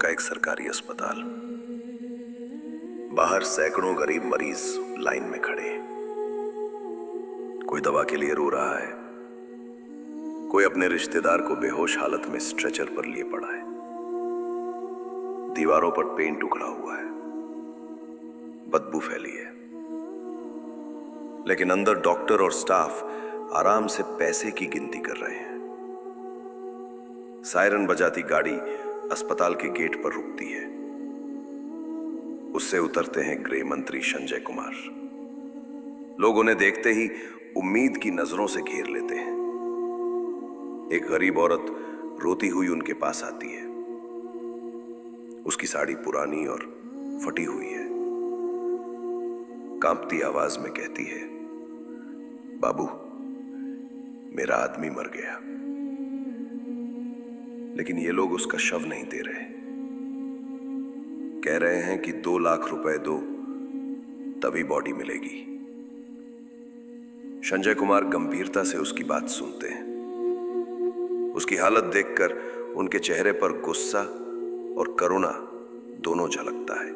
का एक सरकारी अस्पताल। बाहर सैकड़ों गरीब मरीज लाइन में खड़े हैं। कोई दवा के लिए रो रहा है, कोई अपने रिश्तेदार को बेहोश हालत में स्ट्रेचर पर लिए पड़ा है। दीवारों पर पेंट उखड़ा हुआ है, बदबू फैली है, लेकिन अंदर डॉक्टर और स्टाफ आराम से पैसे की गिनती कर रहे हैं। सायरन बजाती गाड़ी अस्पताल के गेट पर रुकती है। उससे उतरते हैं गृह मंत्री संजय कुमार। लोग उन्हें देखते ही उम्मीद की नजरों से घेर लेते हैं। एक गरीब औरत रोती हुई उनके पास आती है। उसकी साड़ी पुरानी और फटी हुई है। कांपती आवाज में कहती है, बाबू, मेरा आदमी मर गया। लेकिन ये लोग उसका शव नहीं दे रहे। कह रहे हैं कि 2 लाख रुपए दो, तभी बॉडी मिलेगी। संजय कुमार गंभीरता से उसकी बात सुनते हैं। उसकी हालत देखकर उनके चेहरे पर गुस्सा और करुणा दोनों झलकता है।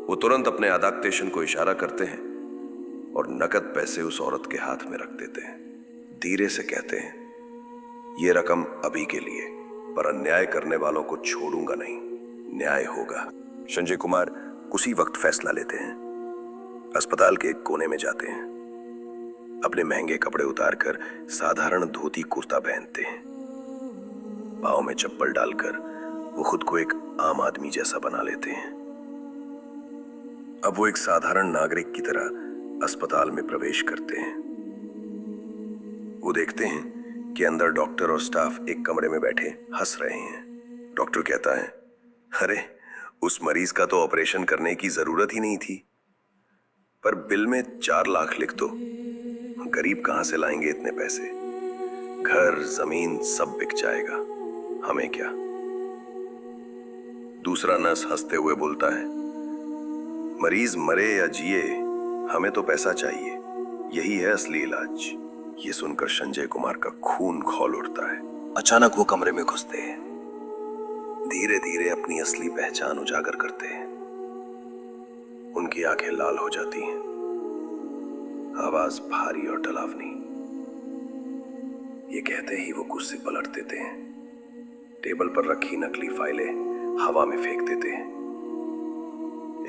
वो तुरंत अपने अदाप्टेशन को इशारा करते हैं और नकद पैसे उस औरत के हाथ में रख देते हैं। धीरे से कहते हैं, ये रकम अभी के लिए, पर अन्याय करने वालों को छोड़ूंगा नहीं, न्याय होगा। संजय कुमार उसी वक्त फैसला लेते हैं। अस्पताल के एक कोने में जाते हैं। अपने महंगे कपड़े उतारकर साधारण धोती कुर्ता पहनते हैं। पांव में चप्पल डालकर वो खुद को एक आम आदमी जैसा बना लेते हैं। अब वो एक साधारण नागरिक की तरह अस्पताल में प्रवेश करते हैं। वो देखते हैं कि अंदर डॉक्टर और स्टाफ एक कमरे में बैठे हंस रहे हैं। डॉक्टर कहता है, अरे, उस मरीज का तो ऑपरेशन करने की जरूरत ही नहीं थी, पर बिल में 4 लाख लिख दो। गरीब कहां से लाएंगे इतने पैसे? घर जमीन सब बिक जाएगा, हमें क्या? दूसरा नर्स हंसते हुए बोलता है, मरीज मरे या जिए, हमें तो पैसा चाहिए, यही है असली इलाज। ये सुनकर संजय कुमार का खून खौल उठता है। अचानक वो कमरे में घुसते हैं। धीरे धीरे अपनी असली पहचान उजागर करते हैं। उनकी आंखें लाल हो जाती हैं, आवाज भारी और डरावनी। ये कहते ही वो कुर्सी पलट देते हैं। टेबल पर रखी नकली फाइलें हवा में फेंक देते हैं।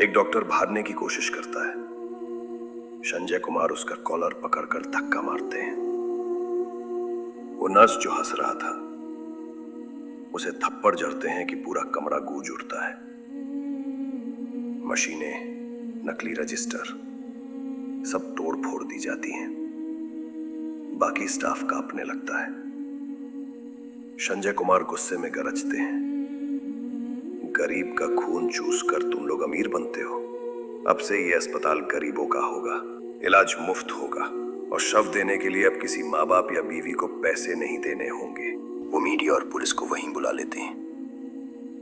एक डॉक्टर भागने की कोशिश करता है। संजय कुमार उसका कॉलर पकड़कर धक्का मारते हैं। वो नर्स जो हंस रहा था, उसे थप्पड़ जड़ते हैं कि पूरा कमरा गूंज उठता है। मशीनें, नकली रजिस्टर, सब तोड़ फोड़ दी जाती हैं। बाकी स्टाफ कांपने लगता है। संजय कुमार गुस्से में गरजते हैं, गरीब का खून चूस कर तुम लोग अमीर बनते हो। अब से ये अस्पताल गरीबों का होगा, इलाज मुफ्त होगा और शव देने के लिए अब किसी माँ बाप या बीवी को पैसे नहीं देने होंगे। वो मीडिया और पुलिस को वहीं बुला लेते हैं।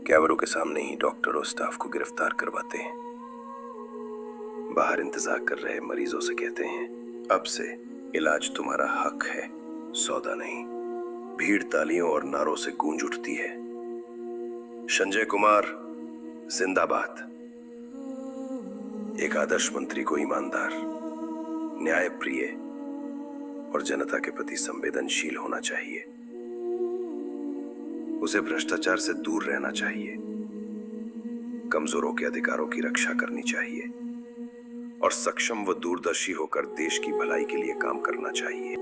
कैमरों के सामने ही डॉक्टर और स्टाफ को गिरफ्तार करवाते हैं। बाहर इंतजार कर रहे मरीजों से कहते हैं, अब से इलाज तुम्हारा हक है, सौदा नहीं। भीड़ तालियों और नारों से गूंज उठती है। संजय कुमार जिंदाबाद। एक आदर्श मंत्री को ईमानदार, न्याय प्रिय और जनता के प्रति संवेदनशील होना चाहिए। उसे भ्रष्टाचार से दूर रहना चाहिए, कमजोरों के अधिकारों की रक्षा करनी चाहिए और सक्षम व दूरदर्शी होकर देश की भलाई के लिए काम करना चाहिए।